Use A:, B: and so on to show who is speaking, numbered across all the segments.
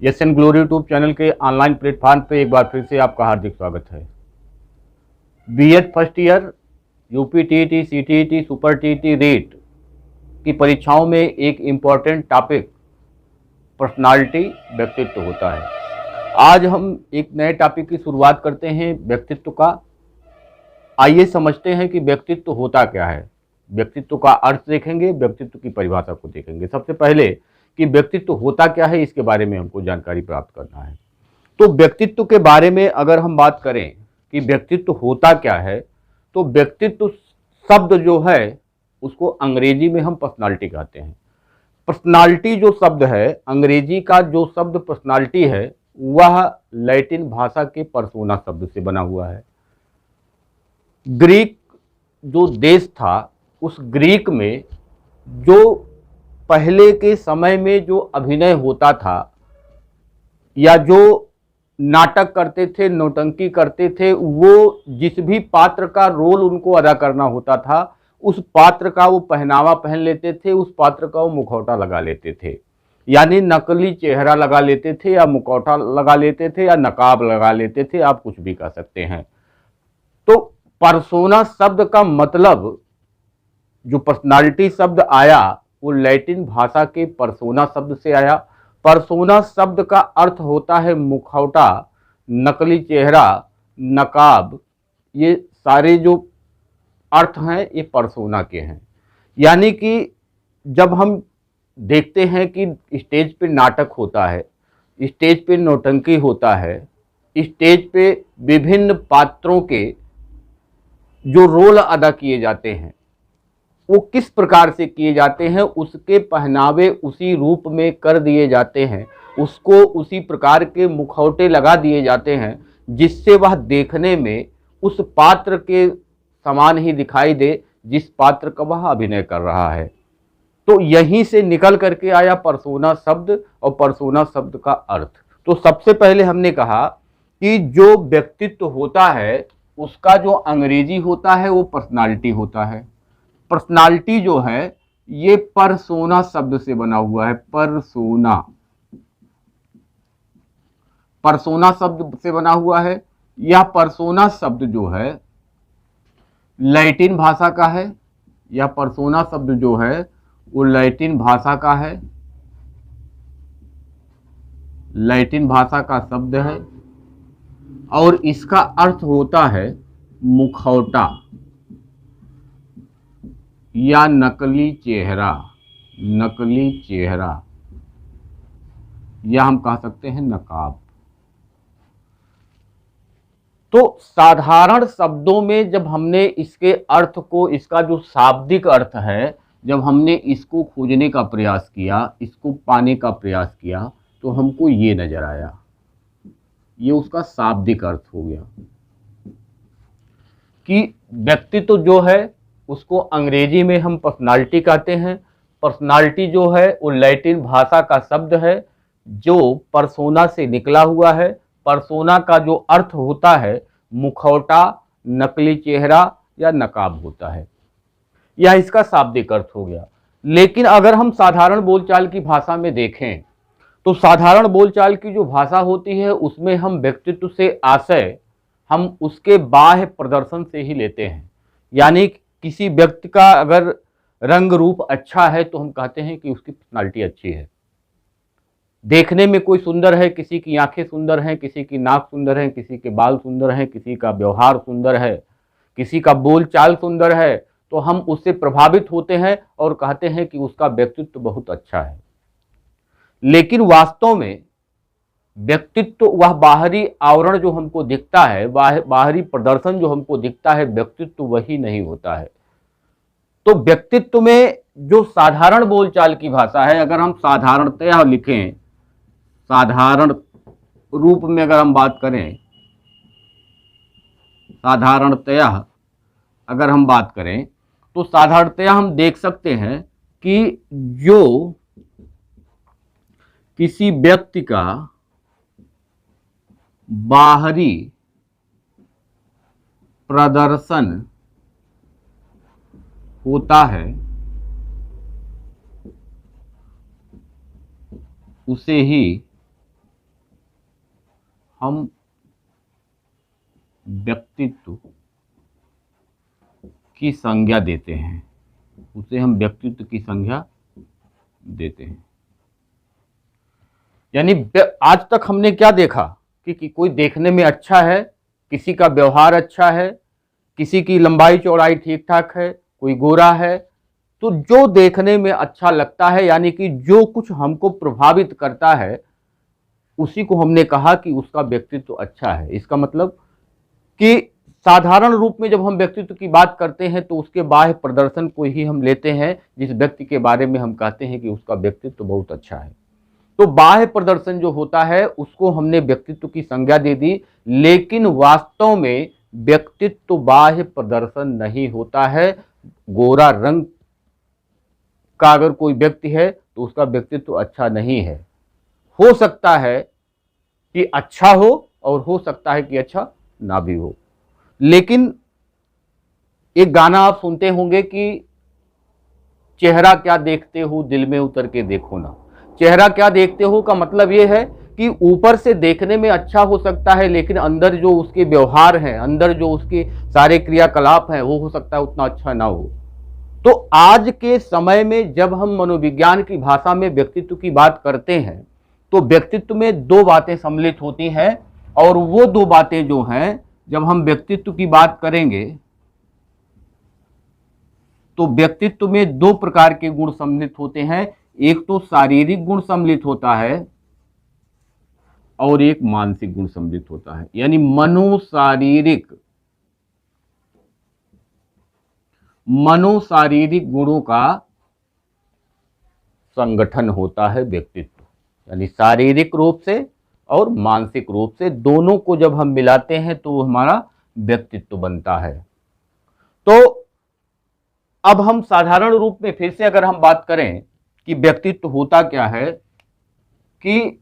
A: Yes and glory YouTube channel के online platform पे एक बार फिर से आपका हार्दिक स्वागत है। BEd first year UP TET, CTET, super TET, REET की परीक्षाओं में एक इम्पॉर्टेंट टॉपिक पर्सनालिटी, व्यक्तित्व होता है। आज हम एक नए टॉपिक की शुरुआत करते हैं, व्यक्तित्व का। आइए समझते हैं कि व्यक्तित्व होता क्या है। व्यक्तित्व का अर्थ देखेंगे, व्यक्तित्व की परिभाषा को देखेंगे। सबसे पहले कि व्यक्तित्व होता क्या है, इसके बारे में हमको जानकारी प्राप्त करना है। तो व्यक्तित्व के बारे में अगर हम बात करें कि व्यक्तित्व होता क्या है, तो व्यक्तित्व शब्द जो है उसको अंग्रेजी में हम पर्सनालिटी कहते हैं। पर्सनालिटी जो शब्द है, अंग्रेजी का जो शब्द पर्सनालिटी है, वह लैटिन भाषा के पर्सोना शब्द से बना हुआ है। ग्रीक जो देश था, उस ग्रीक में जो पहले के समय में जो अभिनय होता था या जो नाटक करते थे, नौटंकी करते थे, वो जिस भी पात्र का रोल उनको अदा करना होता था, उस पात्र का वो पहनावा पहन लेते थे, उस पात्र का वो मुखौटा लगा लेते थे। यानी नकली चेहरा लगा लेते थे, या मुखौटा लगा लेते थे, या नकाब लगा लेते थे, आप कुछ भी कह सकते हैं। तो पर्सोना शब्द का मतलब, जो पर्सनालिटी शब्द आया, वो लैटिन भाषा के पर्सोना शब्द से आया। पर्सोना शब्द का अर्थ होता है मुखौटा, नकली चेहरा, नकाब। ये सारे जो अर्थ हैं ये पर्सोना के हैं। यानी कि जब हम देखते हैं कि स्टेज पे नाटक होता है, स्टेज पे नौटंकी होता है, स्टेज पे विभिन्न पात्रों के जो रोल अदा किए जाते हैं, वो किस प्रकार से किए जाते हैं, उसके पहनावे उसी रूप में कर दिए जाते हैं, उसको उसी प्रकार के मुखौटे लगा दिए जाते हैं, जिससे वह देखने में उस पात्र के समान ही दिखाई दे जिस पात्र का वह अभिनय कर रहा है। तो यहीं से निकल करके आया पर्सोना शब्द और पर्सोना शब्द का अर्थ। तो सबसे पहले हमने कहा कि जो व्यक्तित्व होता है उसका जो अंग्रेजी होता है वो पर्सनालिटी होता है। पर्सनालिटी जो है ये पर्सोना शब्द से बना हुआ है। पर्सोना, पर्सोना शब्द से बना हुआ है। यह पर्सोना शब्द जो है लैटिन भाषा का है। यह पर्सोना शब्द जो है वो लैटिन भाषा का है, लैटिन भाषा का शब्द है, और इसका अर्थ होता है मुखौटा या नकली चेहरा। नकली चेहरा, या हम कह सकते हैं नकाब। तो साधारण शब्दों में जब हमने इसके अर्थ को, इसका जो शाब्दिक अर्थ है, जब हमने इसको खोजने का प्रयास किया, इसको पाने का प्रयास किया, तो हमको ये नजर आया। ये उसका शाब्दिक अर्थ हो गया कि व्यक्तित्व जो है उसको अंग्रेजी में हम पर्सनालिटी कहते हैं। पर्सनालिटी जो है वो लैटिन भाषा का शब्द है जो पर्सोना से निकला हुआ है। पर्सोना का जो अर्थ होता है मुखौटा, नकली चेहरा या नकाब होता है। यह इसका शाब्दिक अर्थ हो गया। लेकिन अगर हम साधारण बोलचाल की भाषा में देखें, तो साधारण बोलचाल की जो भाषा होती है उसमें हम व्यक्तित्व से आशय हम उसके बाह्य प्रदर्शन से ही लेते हैं। यानी किसी व्यक्ति का अगर रंग रूप अच्छा है तो हम कहते हैं कि उसकी पर्सनालिटी अच्छी है। देखने में कोई सुंदर है, किसी की आंखें सुंदर हैं, किसी की नाक सुंदर है, किसी के बाल सुंदर हैं, किसी का व्यवहार सुंदर है, किसी का बोलचाल सुंदर है, तो हम उससे प्रभावित होते हैं और कहते हैं कि उसका व्यक्तित्व बहुत अच्छा है। लेकिन वास्तव में व्यक्तित्व वह बाहरी आवरण जो हमको दिखता है, बाहरी प्रदर्शन जो हमको दिखता है, व्यक्तित्व वही नहीं होता है। तो व्यक्तित्व में जो साधारण बोलचाल की भाषा है, अगर हम साधारणतया लिखें, साधारण रूप में अगर हम बात करें, साधारणतया अगर हम बात करें, तो साधारणतया हम देख सकते हैं कि जो किसी व्यक्ति का बाहरी प्रदर्शन होता है उसे ही हम व्यक्तित्व की संज्ञा देते हैं, उसे हम व्यक्तित्व की संज्ञा देते हैं। यानी आज तक हमने क्या देखा कि कोई देखने में अच्छा है, किसी का व्यवहार अच्छा है, किसी की लंबाई चौड़ाई ठीक ठाक है, कोई गोरा है, तो जो देखने में अच्छा लगता है यानी कि जो कुछ हमको प्रभावित करता है उसी को हमने कहा कि उसका व्यक्तित्व अच्छा है। इसका मतलब कि साधारण रूप में जब हम व्यक्तित्व की बात करते हैं तो उसके बाह्य प्रदर्शन को ही हम लेते हैं, जिस व्यक्ति के बारे में हम कहते हैं कि उसका व्यक्तित्व बहुत अच्छा है। तो बाह्य प्रदर्शन जो होता है उसको हमने व्यक्तित्व की संज्ञा दे दी, लेकिन वास्तव में व्यक्तित्व बाह्य प्रदर्शन नहीं होता है। गोरा रंग का अगर कोई व्यक्ति है तो उसका व्यक्तित्व अच्छा नहीं है। हो सकता है कि अच्छा हो और हो सकता है कि अच्छा ना भी हो। लेकिन एक गाना आप सुनते होंगे कि चेहरा क्या देखते हो दिल में उतर के देखो ना। चेहरा क्या देखते हो का मतलब यह है कि ऊपर से देखने में अच्छा हो सकता है, लेकिन अंदर जो उसके व्यवहार हैं, अंदर जो उसके सारे क्रियाकलाप हैं, वो हो सकता है उतना अच्छा ना हो। तो आज के समय में जब हम मनोविज्ञान की भाषा में व्यक्तित्व की बात करते हैं तो व्यक्तित्व में दो बातें सम्मिलित होती हैं, और वो दो बातें जो हैं, जब हम व्यक्तित्व की बात करेंगे तो व्यक्तित्व में दो प्रकार के गुण सम्मिलित होते हैं। एक तो शारीरिक गुण सम्मिलित होता है और एक मानसिक गुण सम्मिलित होता है। यानी मनोशारीरिक गुणों का संगठन होता है व्यक्तित्व। यानी शारीरिक रूप से और मानसिक रूप से दोनों को जब हम मिलाते हैं तो वो हमारा व्यक्तित्व बनता है। तो अब हम साधारण रूप में फिर से अगर हम बात करें कि व्यक्तित्व होता क्या है, कि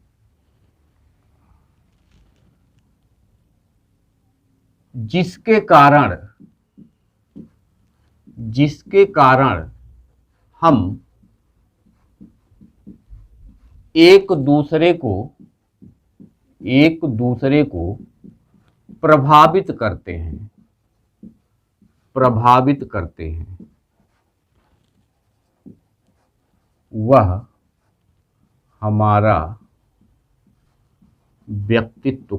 A: जिसके कारण हम एक दूसरे को प्रभावित करते हैं, वह हमारा व्यक्तित्व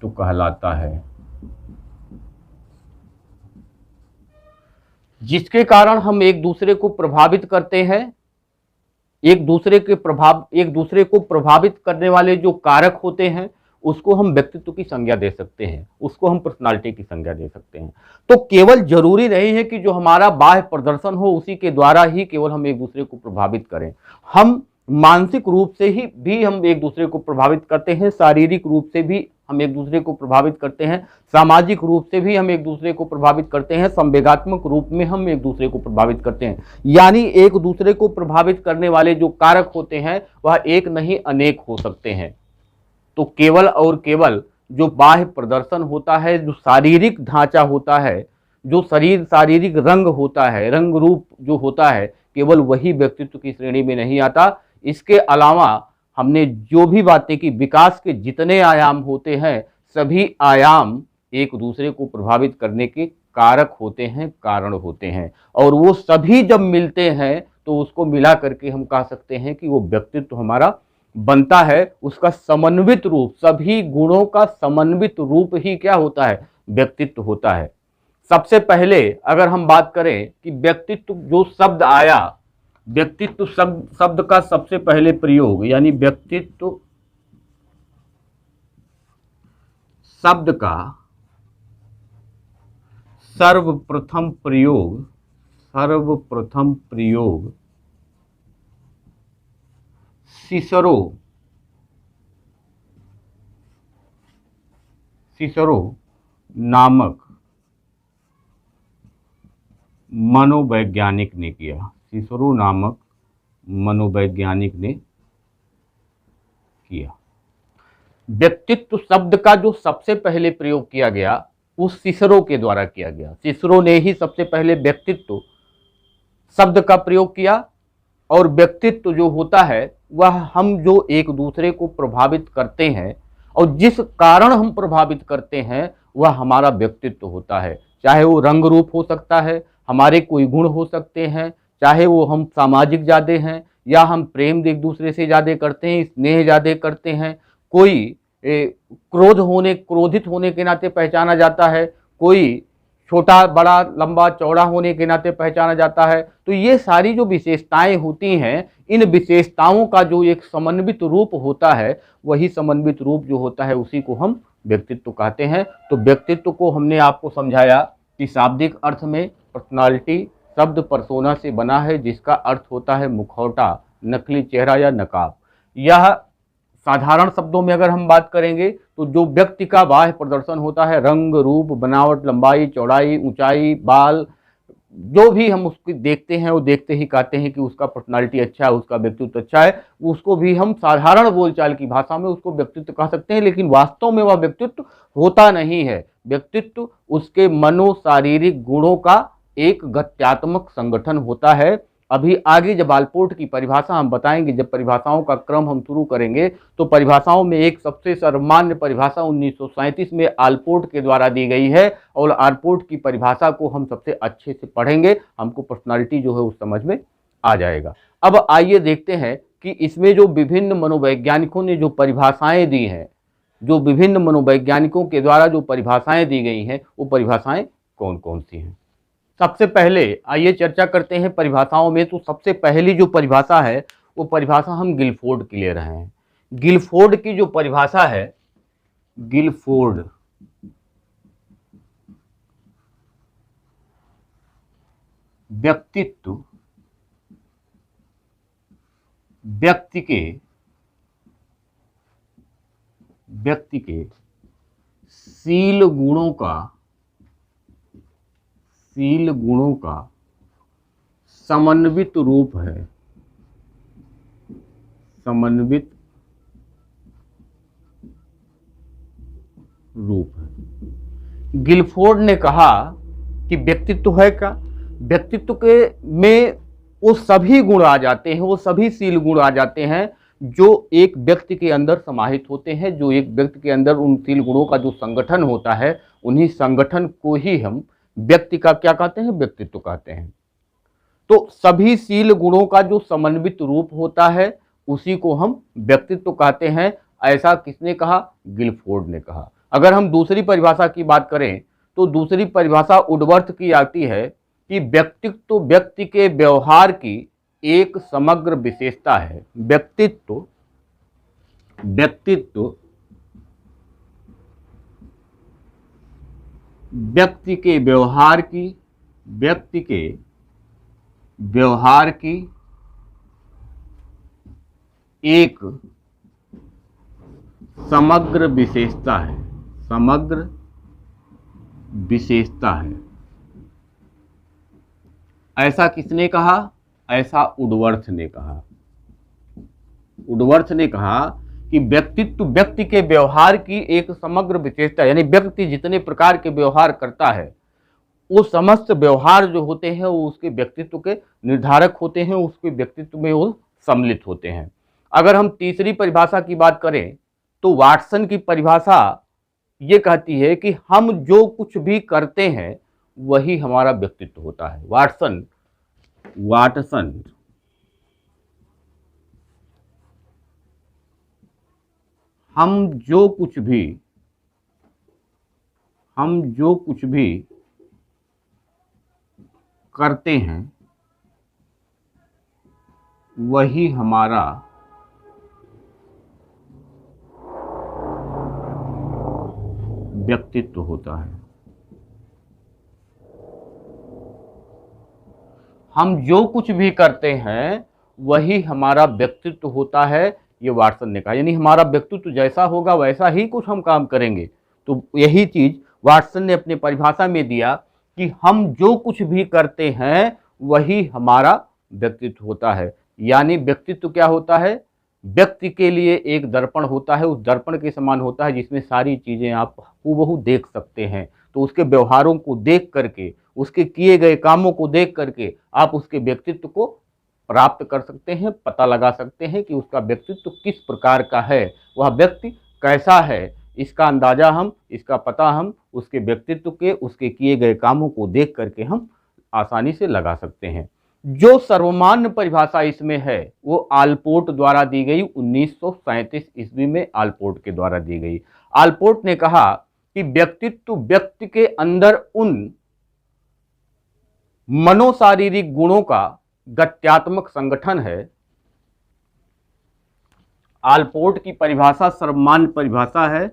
A: कहलाता है। जिसके कारण हम एक दूसरे को प्रभावित करते हैं, एक दूसरे को प्रभावित करने वाले जो कारक होते हैं उसको हम व्यक्तित्व की संज्ञा दे सकते हैं, उसको हम पर्सनालिटी की संज्ञा दे सकते हैं। तो केवल जरूरी नहीं है कि जो हमारा बाह्य प्रदर्शन हो उसी के द्वारा ही केवल हम एक दूसरे को प्रभावित करें। हम मानसिक रूप से भी हम एक दूसरे को प्रभावित करते हैं, शारीरिक रूप से भी हम एक दूसरे को प्रभावित करते हैं, सामाजिक रूप से भी हम एक दूसरे को प्रभावित करते हैं, संवेगात्मक रूप में हम एक दूसरे को प्रभावित करते हैं। यानी एक दूसरे को प्रभावित करने वाले जो कारक होते हैं वह एक नहीं अनेक हो सकते हैं। तो केवल और केवल जो बाह्य प्रदर्शन होता है, जो शारीरिक ढांचा होता है, जो शारीरिक रंग होता है, रंग रूप जो होता है, केवल वही व्यक्तित्व की श्रेणी में नहीं आता। इसके अलावा हमने जो भी बातें की, विकास के जितने आयाम होते हैं सभी आयाम एक दूसरे को प्रभावित करने के कारक होते हैं, कारण होते हैं, और वो सभी जब मिलते हैं तो उसको मिला करके हम कह सकते हैं कि वो व्यक्तित्व हमारा बनता है। उसका समन्वित रूप, सभी गुणों का समन्वित रूप ही क्या होता है, व्यक्तित्व होता है। सबसे पहले अगर हम बात करें कि व्यक्तित्व जो शब्द आया, व्यक्तित्व शब्द का सबसे पहले प्रयोग, यानी व्यक्तित्व शब्द का सर्वप्रथम प्रयोग सिसरो नामक मनोवैज्ञानिक ने किया। सिसरो नामक मनोवैज्ञानिक ने किया। व्यक्तित्व शब्द का जो सबसे पहले प्रयोग किया गया उस सिसरो के द्वारा किया गया। सिसरो ने ही सबसे पहले व्यक्तित्व शब्द का प्रयोग किया, और व्यक्तित्व जो होता है वह हम जो एक दूसरे को प्रभावित करते हैं और जिस कारण हम प्रभावित करते हैं वह हमारा व्यक्तित्व होता है। चाहे वो रंग रूप हो सकता है, हमारे कोई गुण हो सकते हैं, चाहे वो हम सामाजिक ज़्यादा हैं या हम प्रेम एक दूसरे से ज़्यादा करते हैं, स्नेह ज़्यादा करते हैं। कोई क्रोधित होने के नाते पहचाना जाता है, कोई छोटा बड़ा लंबा चौड़ा होने के नाते पहचाना जाता है। तो ये सारी जो विशेषताएं होती हैं, इन विशेषताओं का जो एक समन्वित रूप होता है, वही समन्वित रूप जो होता है उसी को हम व्यक्तित्व कहते हैं। तो व्यक्तित्व को हमने आपको समझाया कि शाब्दिक अर्थ में पर्सनालिटी शब्द पर्सोना से बना है, जिसका अर्थ होता है मुखौटा, नकली चेहरा या नकाब। यह साधारण शब्दों में अगर हम बात करेंगे तो जो व्यक्ति का बाह्य प्रदर्शन होता है, रंग रूप बनावट लंबाई चौड़ाई ऊंचाई बाल, जो भी हम उसको देखते हैं वो देखते ही कहते हैं कि उसका पर्सनालिटी अच्छा है, उसका व्यक्तित्व अच्छा है। उसको भी हम साधारण बोलचाल की भाषा में उसको व्यक्तित्व कह सकते हैं, लेकिन वास्तव में वह व्यक्तित्व होता नहीं है। व्यक्तित्व उसके मनोशारीरिक गुणों का एक गत्यात्मक संगठन होता है। अभी आगे जब आलपोर्ट की परिभाषा हम बताएंगे, जब परिभाषाओं का क्रम हम शुरू करेंगे, तो परिभाषाओं में एक सबसे सर्वमान्य परिभाषा 1937 में आलपोर्ट के द्वारा दी गई है, और आलपोर्ट की परिभाषा को हम सबसे अच्छे से पढ़ेंगे, हमको पर्सनालिटी जो है उस समझ में आ जाएगा। अब आइए देखते हैं कि इसमें जो विभिन्न मनोवैज्ञानिकों ने जो परिभाषाएं दी हैं, जो विभिन्न मनोवैज्ञानिकों के द्वारा जो परिभाषाएं दी गई हैं, वो परिभाषाएं कौन कौन सी हैं। सबसे पहले आइए चर्चा करते हैं परिभाषाओं में। तो सबसे पहली जो परिभाषा है वो परिभाषा हम गिलफोर्ड की ले रहे हैं। गिलफोर्ड की जो परिभाषा है, गिलफोर्ड व्यक्तित्व व्यक्ति के शील गुणों का समन्वित रूप है। समन्वित रूप है। गिलफोर्ड ने कहा कि व्यक्तित्व है क्या, व्यक्तित्व के में वो सभी गुण आ जाते हैं, वो सभी शील गुण आ जाते हैं जो एक व्यक्ति के अंदर समाहित होते हैं। जो एक व्यक्ति के अंदर उन शील गुणों का जो संगठन होता है, उन्हीं संगठन को ही हम व्यक्ति का क्या कहते हैं, व्यक्तित्व कहते हैं। तो सभी शील गुणों का जो समन्वित रूप होता है उसी को हम व्यक्तित्व कहते हैं। ऐसा किसने कहा, गिलफोर्ड ने कहा। अगर हम दूसरी परिभाषा की बात करें तो दूसरी परिभाषा वुडवर्थ की आती है कि व्यक्तित्व व्यक्ति के व्यवहार की एक समग्र विशेषता है। व्यक्तित्व व्यक्ति के व्यवहार की एक समग्र विशेषता है। ऐसा किसने कहा, ऐसा वुडवर्थ ने कहा। वुडवर्थ ने कहा कि व्यक्तित्व व्यक्ति के व्यवहार की एक समग्र विशेषता, यानी व्यक्ति जितने प्रकार के व्यवहार करता है वो समस्त व्यवहार जो होते हैं वो उसके व्यक्तित्व के निर्धारक होते हैं, उसके व्यक्तित्व में वो सम्मिलित होते हैं। अगर हम तीसरी परिभाषा की बात करें तो वाटसन की परिभाषा ये कहती है कि हम जो कुछ भी करते हैं वही हमारा व्यक्तित्व होता है। वाटसन हम जो कुछ भी करते हैं वही हमारा व्यक्तित्व होता है। हम जो कुछ भी करते हैं वही हमारा व्यक्तित्व होता है, ये वाटसन ने कहा। यानी हमारा व्यक्तित्व जैसा होगा वैसा ही कुछ हम काम करेंगे। तो यही चीज वाटसन ने अपने परिभाषा में दिया कि हम जो कुछ भी करते हैं वही हमारा व्यक्तित्व होता है। यानी व्यक्तित्व क्या होता है, व्यक्ति के लिए एक दर्पण होता है, उस दर्पण के समान होता है जिसमें सारी चीजें आप हूबहू देख सकते हैं। तो उसके व्यवहारों को देख करके, उसके किए गए कामों को देख करके आप उसके व्यक्तित्व को प्राप्त कर सकते हैं, पता लगा सकते हैं कि उसका व्यक्तित्व किस प्रकार का है, वह व्यक्ति कैसा है, इसका अंदाजा हम, इसका पता हम उसके व्यक्तित्व के, उसके किए गए कामों को देख करके हम आसानी से लगा सकते हैं। जो सर्वमान्य परिभाषा इसमें है वो आलपोर्ट द्वारा दी गई, 1937 ईस्वी में आलपोर्ट के द्वारा दी गई। आलपोर्ट ने कहा कि व्यक्तित्व व्यक्ति के अंदर उन मनोशारीरिक गुणों का गत्यात्मक संगठन है। आलपोर्ट की परिभाषा सर्वमान्य परिभाषा है,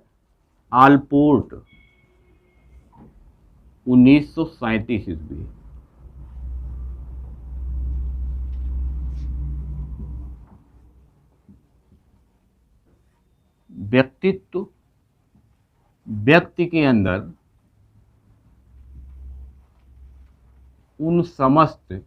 A: आलपोर्ट 1937 ईस्वी। व्यक्तित्व व्यक्ति के अंदर उन समस्त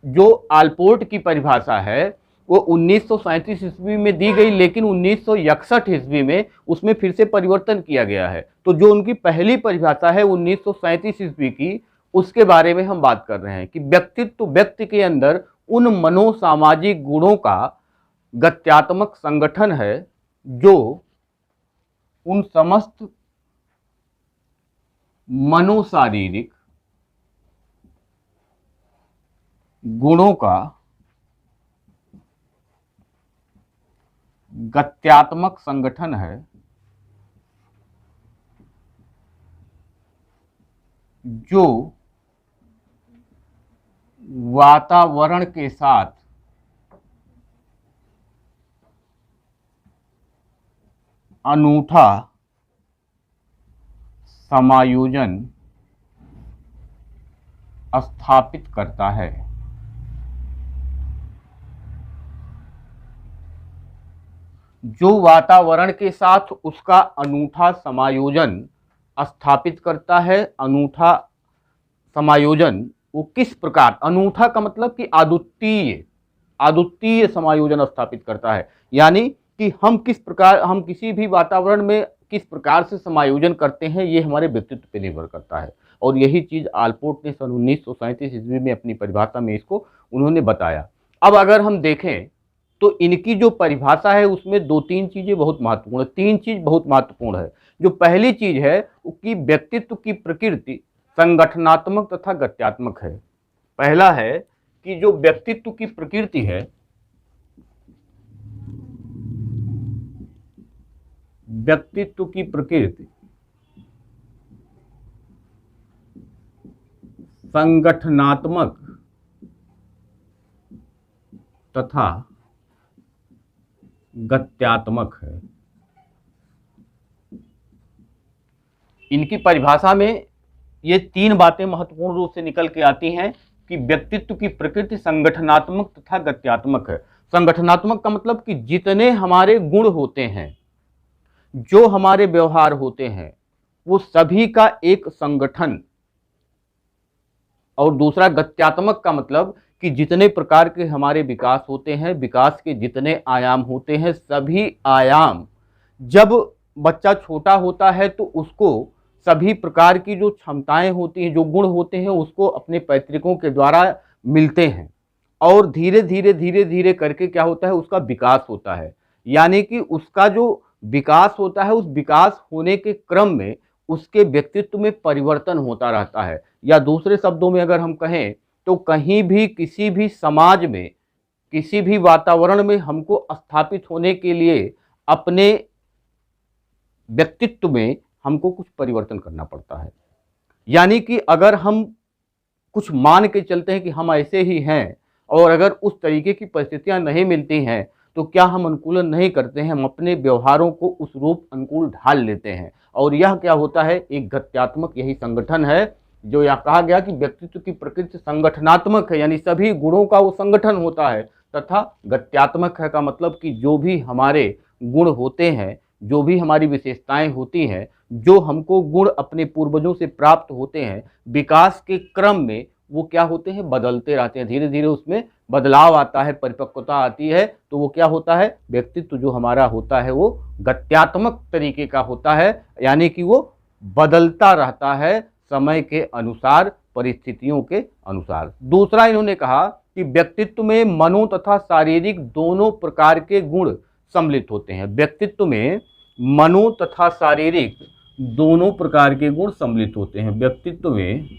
A: जो आलपोर्ट की परिभाषा है वो 1937 ईस्वी में दी गई, लेकिन 1961 ईस्वी में उसमें फिर से परिवर्तन किया गया है। तो जो उनकी पहली परिभाषा है 1937 ईस्वी की, उसके बारे में हम बात कर रहे हैं कि व्यक्तित्व व्यक्ति के अंदर उन मनोसामाजिक गुणों का गत्यात्मक संगठन है जो उन समस्त मनोशारीरिक गुणों का गत्यात्मक संगठन है जो वातावरण के साथ अनूठा समायोजन स्थापित करता है। जो वातावरण के साथ उसका अनूठा समायोजन स्थापित करता है। अनूठा समायोजन वो किस प्रकार, अनूठा का मतलब कि अद्वितीय समायोजन स्थापित करता है, यानी कि हम किस प्रकार, हम किसी भी वातावरण में किस प्रकार से समायोजन करते हैं, ये हमारे व्यक्तित्व पर निर्भर करता है। और यही चीज आलपोर्ट ने सन 1937 ईस्वी में अपनी परिभाषा में इसको उन्होंने बताया। अब अगर हम देखें तो इनकी जो परिभाषा है उसमें दो तीन चीजें बहुत महत्वपूर्ण है, तीन चीज बहुत महत्वपूर्ण है। जो पहली चीज है कि व्यक्तित्व की प्रकृति संगठनात्मक तथा गत्यात्मक है। पहला है कि जो व्यक्तित्व की प्रकृति है, व्यक्तित्व की प्रकृति संगठनात्मक तथा गत्यात्मक है। इनकी परिभाषा में ये तीन बातें महत्वपूर्ण रूप से निकल के आती हैं कि व्यक्तित्व की प्रकृति संगठनात्मक तथा गत्यात्मक है। संगठनात्मक का मतलब कि जितने हमारे गुण होते हैं, जो हमारे व्यवहार होते हैं, वो सभी का एक संगठन। और दूसरा गत्यात्मक का मतलब कि जितने प्रकार के हमारे विकास होते हैं, विकास के जितने आयाम होते हैं, सभी आयाम, जब बच्चा छोटा होता है तो उसको सभी प्रकार की जो क्षमताएं होती हैं, जो गुण होते हैं, उसको अपने पैतृकों के द्वारा मिलते हैं। और धीरे धीरे धीरे धीरे करके क्या होता है, उसका विकास होता है। यानी कि उसका जो विकास होता है, उस विकास होने के क्रम में उसके व्यक्तित्व में परिवर्तन होता रहता है। या दूसरे शब्दों में अगर हम कहें तो कहीं भी, किसी भी समाज में, किसी भी वातावरण में हमको स्थापित होने के लिए अपने व्यक्तित्व में हमको कुछ परिवर्तन करना पड़ता है। यानी कि अगर हम कुछ मान के चलते हैं कि हम ऐसे ही हैं, और अगर उस तरीके की परिस्थितियां नहीं मिलती हैं तो क्या हम अनुकूलन नहीं करते हैं, हम अपने व्यवहारों को उस रूप अनुकूल ढाल लेते हैं। और यह क्या होता है, एक गत्यात्मक यही संगठन है। जो यहाँ कहा गया कि व्यक्तित्व की प्रकृति संगठनात्मक है, यानी सभी गुणों का वो संगठन होता है, तथा गत्यात्मक है का मतलब कि जो भी हमारे गुण होते हैं, जो भी हमारी विशेषताएं होती हैं, जो हमको गुण अपने पूर्वजों से प्राप्त होते हैं, विकास के क्रम में वो क्या होते हैं, बदलते रहते हैं। धीरे धीरे उसमें बदलाव आता है, परिपक्वता आती है, तो वो क्या होता है, व्यक्तित्व जो हमारा होता है वो गत्यात्मक तरीके का होता है। यानी कि वो बदलता रहता है, समय के अनुसार परिस्थितियों के अनुसार। दूसरा इन्होंने कहा कि व्यक्तित्व में मनो तथा शारीरिक दोनों प्रकार के गुण सम्मिलित होते हैं। व्यक्तित्व में मनो तथा शारीरिक दोनों प्रकार के गुण सम्मिलित होते हैं। व्यक्तित्व में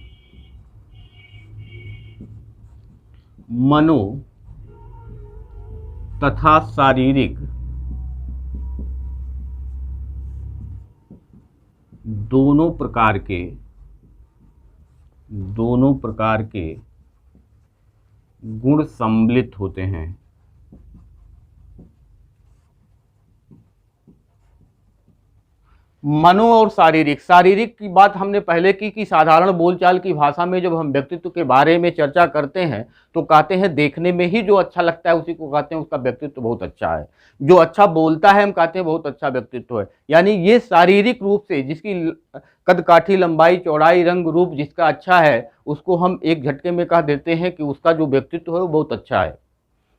A: मनो तथा शारीरिक दोनों प्रकार के गुण सम्मिलित होते हैं। मनो और शारीरिक, शारीरिक की बात हमने पहले की कि साधारण बोलचाल की भाषा में जब हम व्यक्तित्व के बारे में चर्चा करते हैं तो कहते हैं देखने में ही जो अच्छा लगता है उसी को कहते हैं उसका व्यक्तित्व बहुत अच्छा है। जो अच्छा बोलता है हम कहते हैं बहुत अच्छा व्यक्तित्व है। यानी ये शारीरिक रूप से जिसकी कद काठी लंबाई चौड़ाई रंग रूप जिसका अच्छा है उसको हम एक झटके में कह देते हैं कि उसका जो व्यक्तित्व है वो बहुत अच्छा है।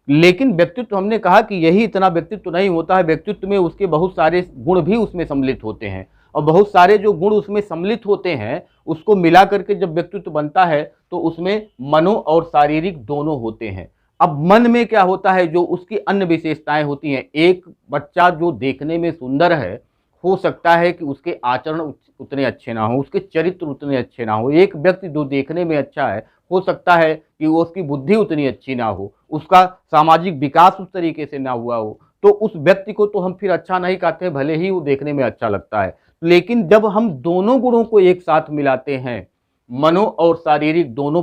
A: लेकिन व्यक्तित्व हमने कहा कि यही इतना व्यक्तित्व नहीं होता है, व्यक्तित्व में उसके बहुत सारे गुण भी उसमें सम्मिलित होते हैं और बहुत सारे जो गुण उसमें सम्मिलित होते हैं उसको मिला करके जब व्यक्तित्व बनता है तो उसमें मनो और शारीरिक दोनों होते हैं। अब मन में क्या होता है, जो उसकी अन्य विशेषताएं होती हैं। एक बच्चा जो देखने में सुंदर है हो सकता है कि उसके आचरण उतने अच्छे ना हो, उसके चरित्र उतने अच्छे ना हो। एक व्यक्ति जो देखने में अच्छा है हो सकता है कि वो उसकी बुद्धि उतनी अच्छी ना हो, उसका सामाजिक विकास उस तरीके से ना हुआ हो, तो उस व्यक्ति को तो हम फिर अच्छा नहीं कहते, भले ही वो देखने में अच्छा लगता है। लेकिन जब हम दोनों गुणों को एक साथ मिलाते हैं, मनो और शारीरिक दोनों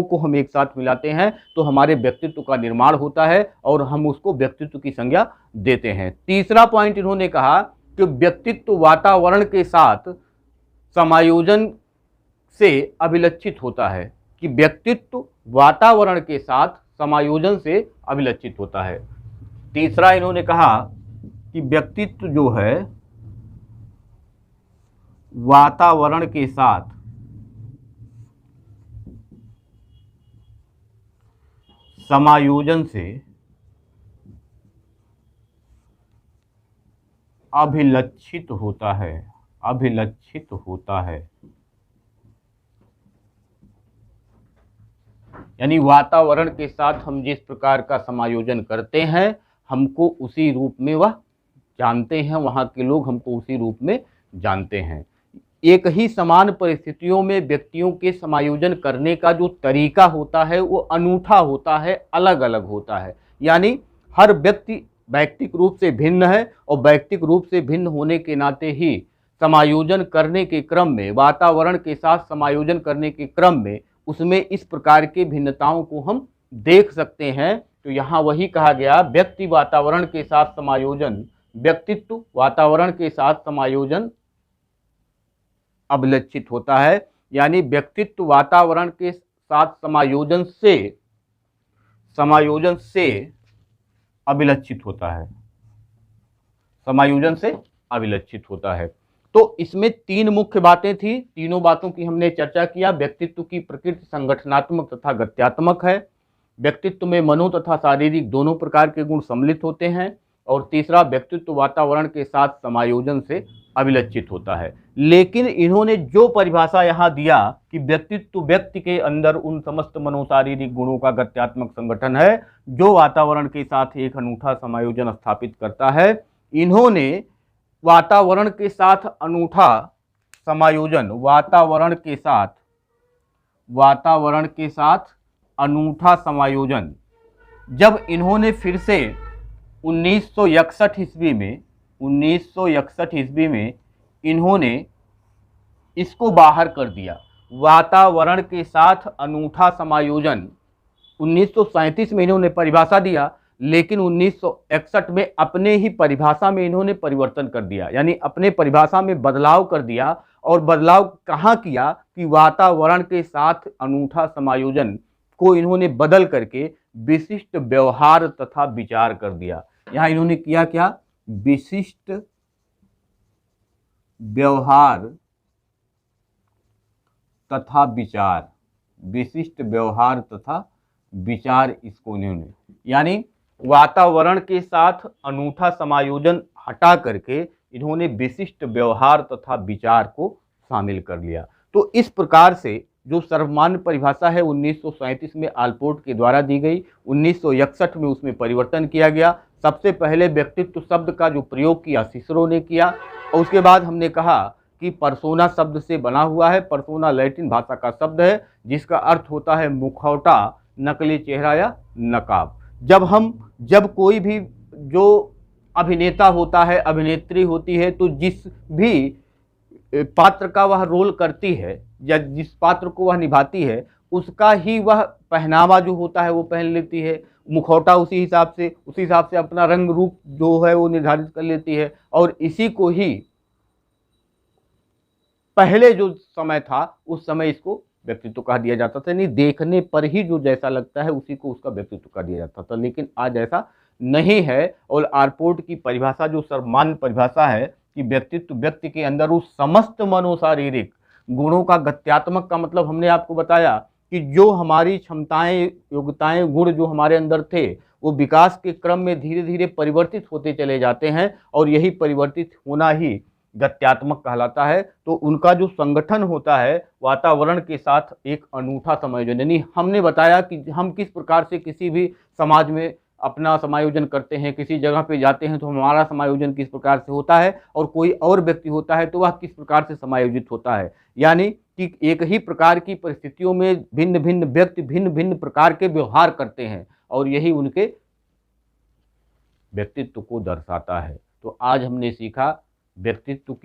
A: को हम एक साथ मिलाते हैं तो हमारे व्यक्तित्व का निर्माण होता है और हम उसको व्यक्तित्व की संज्ञा देते हैं। तीसरा पॉइंट इन्होंने कहा कि व्यक्तित्व वातावरण के साथ समायोजन से अभिलक्षित होता है, कि व्यक्तित्व वातावरण के साथ समायोजन से अभिलक्षित होता है। तीसरा इन्होंने कहा कि व्यक्तित्व जो है वातावरण के साथ समायोजन से अभिलक्षित होता है। यानी वातावरण के साथ हम जिस प्रकार का समायोजन करते हैं हमको उसी रूप में वह जानते हैं, वहाँ के लोग हमको उसी रूप में जानते हैं। एक ही समान परिस्थितियों में व्यक्तियों के समायोजन करने का जो तरीका होता है वो अनूठा होता है, अलग अलग होता है। यानी हर व्यक्ति वैयक्तिक रूप से भिन्न है और वैयक्तिक रूप से भिन्न होने के नाते ही समायोजन करने के क्रम में, वातावरण के साथ समायोजन करने के क्रम में उसमें इस प्रकार के भिन्नताओं को हम देख सकते हैं। तो यहाँ वही कहा गया, व्यक्तित्व वातावरण के साथ समायोजन अभिलक्षित होता है। यानी व्यक्तित्व वातावरण के साथ समायोजन से अभिलक्षित होता है। तो इसमें तीन मुख्य बातें थी, तीनों बातों की हमने चर्चा किया। व्यक्तित्व की प्रकृति संगठनात्मक तथा गत्यात्मक है। व्यक्तित्व में मनो तथा शारीरिक दोनों प्रकार के गुण सम्मिलित होते हैं। और तीसरा, व्यक्तित्व वातावरण के साथ समायोजन से अभिलक्षित होता है। लेकिन इन्होंने जो परिभाषा यहाँ दिया कि व्यक्तित्व व्यक्ति के अंदर उन समस्त मनोशारीरिक गुणों का गत्यात्मक संगठन है जो वातावरण के साथ एक अनूठा समायोजन स्थापित करता है। इन्होंने वातावरण के साथ अनूठा समायोजन, वातावरण के साथ अनूठा समायोजन जब इन्होंने फिर से 1961 ईस्वी में इन्होंने इसको बाहर कर दिया। वातावरण के साथ अनूठा समायोजन 1937 में इन्होंने परिभाषा दिया, लेकिन 1961 में अपने ही परिभाषा में इन्होंने परिवर्तन कर दिया, यानी अपने परिभाषा में बदलाव कर दिया। और बदलाव कहाँ किया कि वातावरण के साथ अनूठा समायोजन को इन्होंने बदल करके विशिष्ट व्यवहार तथा विचार कर दिया। यहाँ इन्होंने किया क्या, विशिष्ट व्यवहार तथा विचार, इसको इन्होंने, यानी वातावरण के साथ अनूठा समायोजन हटा करके इन्होंने विशिष्ट व्यवहार तथा विचार को शामिल कर लिया। तो इस प्रकार से जो सर्वमान्य परिभाषा है 1937 में आलपोर्ट के द्वारा दी गई, 1961 में उसमें परिवर्तन किया गया। सबसे पहले व्यक्तित्व शब्द का जो प्रयोग किया सिसरो ने किया, और उसके बाद हमने कहा कि पर्सोना शब्द से बना हुआ है। पर्सोना लैटिन भाषा का शब्द है जिसका अर्थ होता है मुखौटा, नकली चेहरा या नकाब। जब कोई भी जो अभिनेता होता है, अभिनेत्री होती है, तो जिस भी पात्र का वह रोल करती है या जिस पात्र को वह निभाती है, उसका ही वह पहनावा जो होता है वो पहन लेती है, मुखौटा उसी हिसाब से अपना रंग रूप जो है वो निर्धारित कर लेती है। और इसी को ही पहले जो समय था उस समय इसको व्यक्तित्व कहा दिया जाता था, नहीं देखने पर ही जो जैसा लगता है उसी को उसका व्यक्तित्व कहा दिया जाता था। लेकिन आज ऐसा नहीं है। और आलपोर्ट की परिभाषा जो सर्वमान्य परिभाषा है कि व्यक्तित्व व्यक्ति के अंदर उस समस्त मनोशारीरिक गुणों का गत्यात्मक का मतलब हमने आपको बताया कि जो हमारी क्षमताएं, योग्यताएं, गुण जो हमारे अंदर थे वो विकास के क्रम में धीरे धीरे परिवर्तित होते चले जाते हैं, और यही परिवर्तित होना ही गत्यात्मक कहलाता है। तो उनका जो संगठन होता है वातावरण के साथ एक अनूठा समायोजन, यानी हमने बताया कि हम किस प्रकार से किसी भी समाज में अपना समायोजन करते हैं, किसी जगह पे जाते हैं तो हमारा समायोजन किस प्रकार से होता है, और कोई और व्यक्ति होता है तो वह किस प्रकार से समायोजित होता है। यानी कि एक ही प्रकार की परिस्थितियों में भिन्न भिन्न व्यक्ति भिन्न भिन्न प्रकार के व्यवहार करते हैं, और यही उनके व्यक्तित्व को दर्शाता है। तो आज हमने सीखा व्यक्तित्व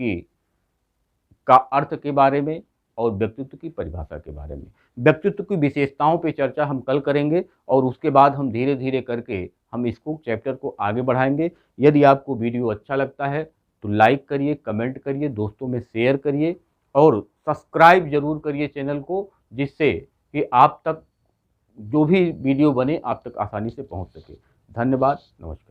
A: का अर्थ के बारे में और व्यक्तित्व की परिभाषा के बारे में। व्यक्तित्व की विशेषताओं पे चर्चा हम कल करेंगे, और उसके बाद हम धीरे धीरे करके हम इसको चैप्टर को आगे बढ़ाएंगे। यदि आपको वीडियो अच्छा लगता है तो लाइक करिए, कमेंट करिए, दोस्तों में शेयर करिए और सब्सक्राइब जरूर करिए चैनल को, जिससे कि आप तक जो भी वीडियो बने आप तक आसानी से पहुंच सके। धन्यवाद, नमस्कार।